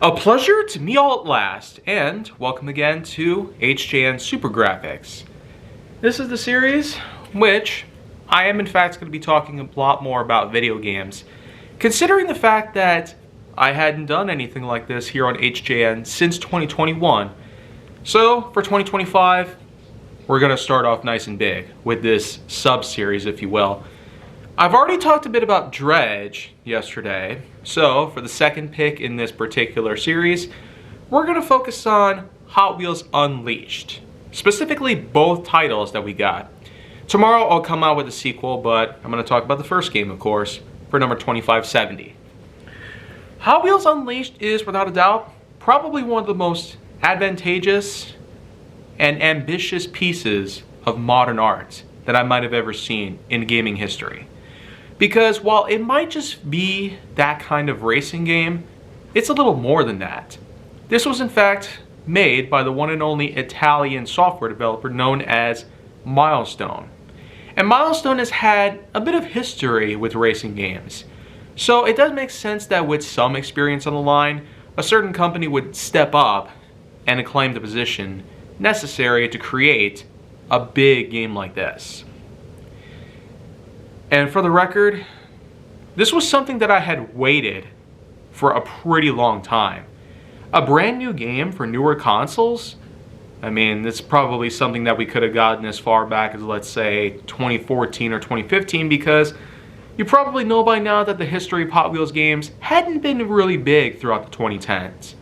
A pleasure to meet all at last, and welcome again to HJN Super Graphics. This is the series which I am in fact going to be talking a lot more about video games, considering the fact that I hadn't done anything like this here on HJN since 2021. So for 2025, we're going to start off nice and big with this sub-series, if you will. I've already talked a bit about Dredge yesterday, so for the second pick in this particular series, we're going to focus on Hot Wheels Unleashed, specifically both titles that we got. Tomorrow I'll come out with a sequel, but I'm going to talk about the first game, of course, for number 2570. Hot Wheels Unleashed is, without a doubt, probably one of the most advantageous and ambitious pieces of modern art that I might have ever seen in gaming history. Because while it might just be that kind of racing game, it's a little more than that. This was in fact made by the one and only Italian software developer known as Milestone. And Milestone has had a bit of history with racing games. So it does make sense that with some experience on the line, a certain company would step up and claim the position necessary to create a big game like this. And for the record, this was something that I had waited for a pretty long time. A brand new game for newer consoles? I mean, it's probably something that we could have gotten as far back as, let's say, 2014 or 2015, because you probably know by now that the history of Hot Wheels games hadn't been really big throughout the 2010s.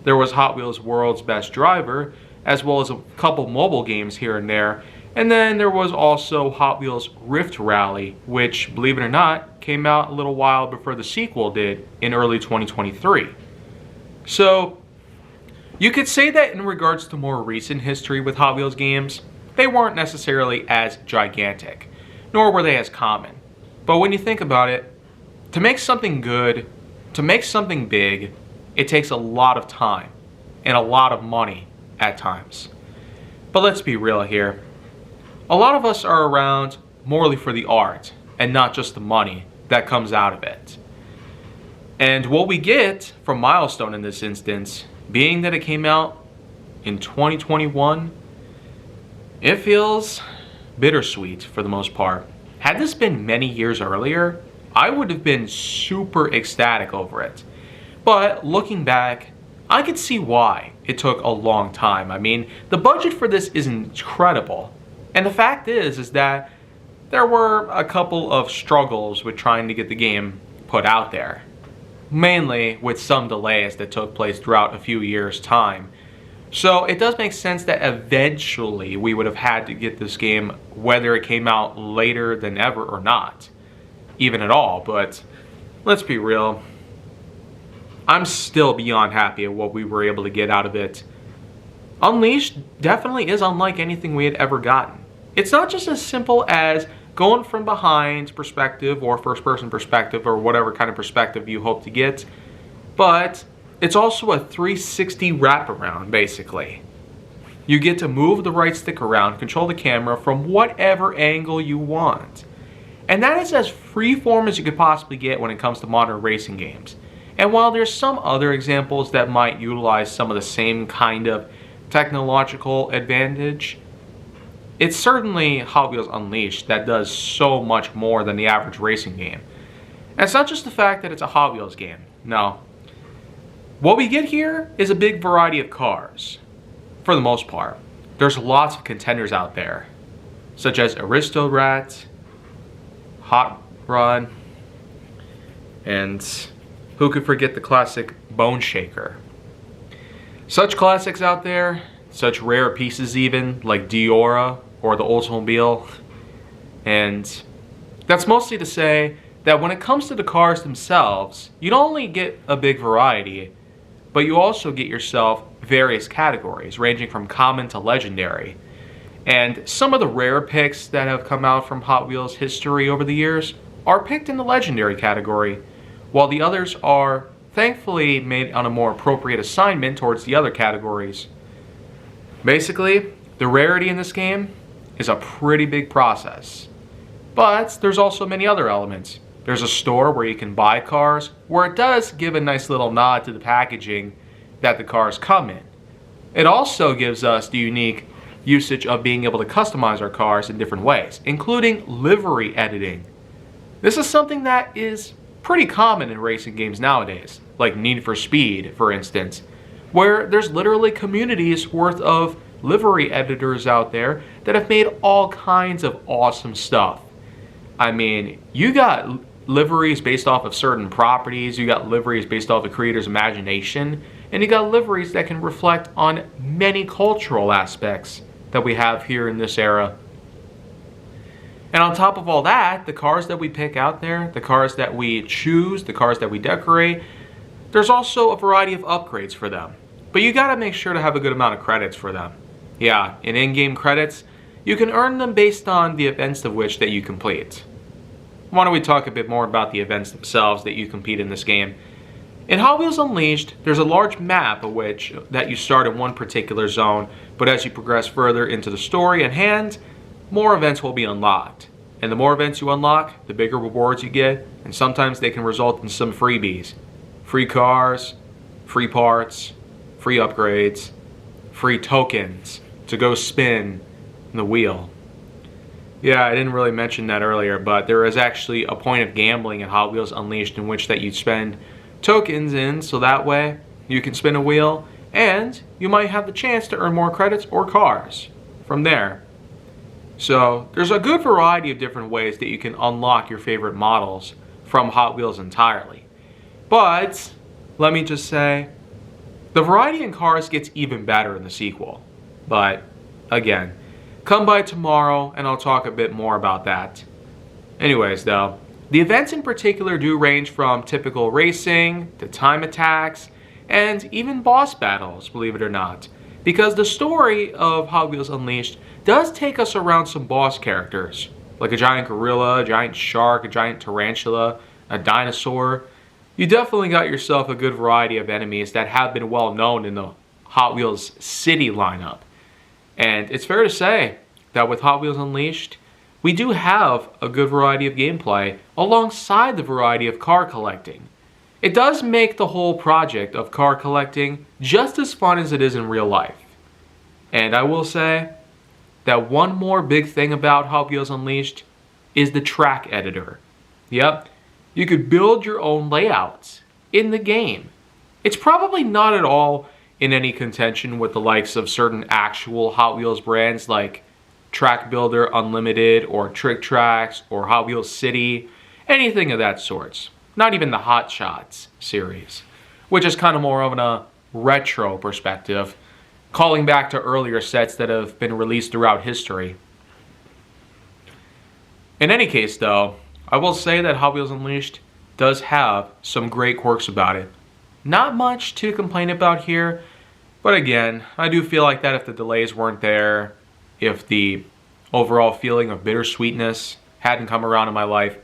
There was Hot Wheels World's Best Driver, as well as a couple mobile games here and there. And then there was also Hot Wheels Rift Rally, which, believe it or not, came out a little while before the sequel did in early 2023. So, you could say that in regards to more recent history with Hot Wheels games, they weren't necessarily as gigantic, nor were they as common. But when you think about it, to make something good, to make something big, it takes a lot of time and a lot of money at times. But let's be real here. A lot of us are around morely for the art and not just the money that comes out of it. And what we get from Milestone in this instance, being that it came out in 2021, it feels bittersweet for the most part. Had this been many years earlier, I would have been super ecstatic over it. But looking back, I could see why it took a long time. I mean, the budget for this is incredible. And the fact is that there were a couple of struggles with trying to get the game put out there. Mainly with some delays that took place throughout a few years' time. So it does make sense that eventually we would have had to get this game, whether it came out later than ever or not. Even at all, but let's be real. I'm still beyond happy at what we were able to get out of it. Unleashed definitely is unlike anything we had ever gotten. It's not just as simple as going from behind perspective or first person perspective or whatever kind of perspective you hope to get, but it's also a 360 wraparound basically. You get to move the right stick around, control the camera from whatever angle you want. And that is as freeform as you could possibly get when it comes to modern racing games. And while there's some other examples that might utilize some of the same kind of technological advantage, it's certainly Hot Wheels Unleashed that does so much more than the average racing game. And it's not just the fact that it's a Hot Wheels game, no. What we get here is a big variety of cars, for the most part. There's lots of contenders out there, such as Aristo Rat, Hot Rod, and who could forget the classic Bone Shaker. Such classics out there, such rare pieces even, like Diora or the Oldsmobile. And that's mostly to say that when it comes to the cars themselves, you don't only get a big variety, but you also get yourself various categories, ranging from common to legendary. And some of the rare picks that have come out from Hot Wheels history over the years are picked in the legendary category, while the others are thankfully made on a more appropriate assignment towards the other categories. Basically, the rarity in this game is a pretty big process. But there's also many other elements. There's a store where you can buy cars, where it does give a nice little nod to the packaging that the cars come in. It also gives us the unique usage of being able to customize our cars in different ways, including livery editing. This is something that is pretty common in racing games nowadays, like Need for Speed, for instance, where there's literally communities worth of livery editors out there that have made all kinds of awesome stuff. I mean, you got liveries based off of certain properties, you got liveries based off the creator's imagination, and you got liveries that can reflect on many cultural aspects that we have here in this era. And on top of all that, the cars that we pick out there, the cars that we choose, the cars that we decorate, there's also a variety of upgrades for them. But you gotta make sure to have a good amount of credits for them. Yeah, in-game credits, you can earn them based on the events of which that you complete. Why don't we talk a bit more about the events themselves that you compete in this game. In Hot Wheels Unleashed, there's a large map of which that you start in one particular zone, but as you progress further into the story at hand, more events will be unlocked. And the more events you unlock, the bigger rewards you get, and sometimes they can result in some freebies. Free cars, free parts, free upgrades, free tokens to go spin the wheel. Yeah, I didn't really mention that earlier, but there is actually a point of gambling in Hot Wheels Unleashed in which that you spend tokens in, so that way you can spin a wheel and you might have the chance to earn more credits or cars from there. So there's a good variety of different ways that you can unlock your favorite models from Hot Wheels entirely. But let me just say, the variety in cars gets even better in the sequel. But again, come by tomorrow and I'll talk a bit more about that. Anyways though, the events in particular do range from typical racing to time attacks and even boss battles, believe it or not. Because the story of Hot Wheels Unleashed does take us around some boss characters, like a giant gorilla, a giant shark, a giant tarantula, a dinosaur. You definitely got yourself a good variety of enemies that have been well known in the Hot Wheels City lineup. And it's fair to say that with Hot Wheels Unleashed, we do have a good variety of gameplay alongside the variety of car collecting. It does make the whole project of car collecting just as fun as it is in real life. And I will say that one more big thing about Hot Wheels Unleashed is the track editor. Yep, you could build your own layouts in the game. It's probably not at all in any contention with the likes of certain actual Hot Wheels brands like Track Builder Unlimited or Trick Tracks or Hot Wheels City, anything of that sort. Not even the Hot Shots series, which is kind of more of a retro perspective, calling back to earlier sets that have been released throughout history. In any case though, I will say that Hot Wheels Unleashed does have some great quirks about it. Not much to complain about here, but again, I do feel like that if the delays weren't there, if the overall feeling of bittersweetness hadn't come around in my life,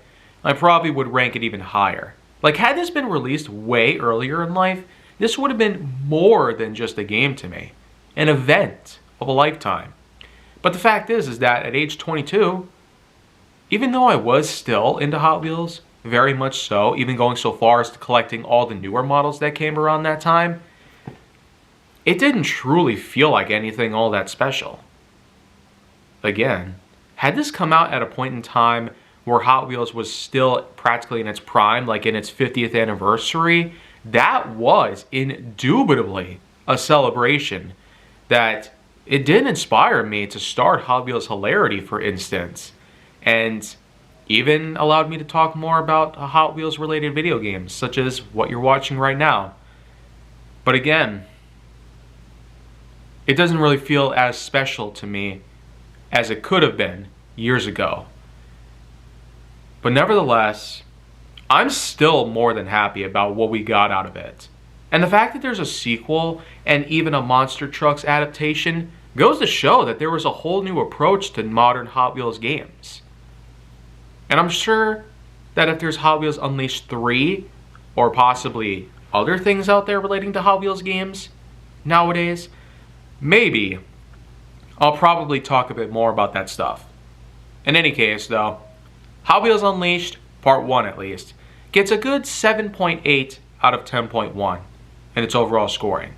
I probably would rank it even higher. Like, had this been released way earlier in life, this would have been more than just a game to me. An event of a lifetime. But the fact is that at age 22, even though I was still into Hot Wheels, very much so, even going so far as to collecting all the newer models that came around that time, it didn't truly feel like anything all that special. Again, had this come out at a point in time where Hot Wheels was still practically in its prime, like in its 50th anniversary, that was indubitably a celebration that it did inspire me to start Hot Wheels Hilarity, for instance, and even allowed me to talk more about Hot Wheels related video games, such as what you're watching right now. But again, it doesn't really feel as special to me as it could have been years ago. But nevertheless, I'm still more than happy about what we got out of it. And the fact that there's a sequel and even a Monster Trucks adaptation goes to show that there was a whole new approach to modern Hot Wheels games. And I'm sure that if there's Hot Wheels Unleashed 3 or possibly other things out there relating to Hot Wheels games nowadays, maybe I'll probably talk a bit more about that stuff. In any case though, Hot Wheels Unleashed, Part 1 at least, gets a good 7.8 out of 10.1 in its overall scoring.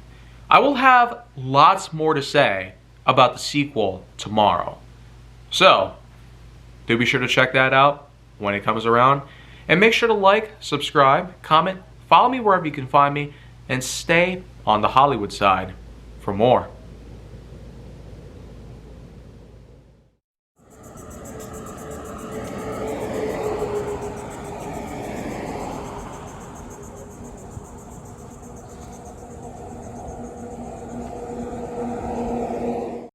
I will have lots more to say about the sequel tomorrow. So, do be sure to check that out when it comes around. And make sure to like, subscribe, comment, follow me wherever you can find me, and stay on the Hollywood side for more.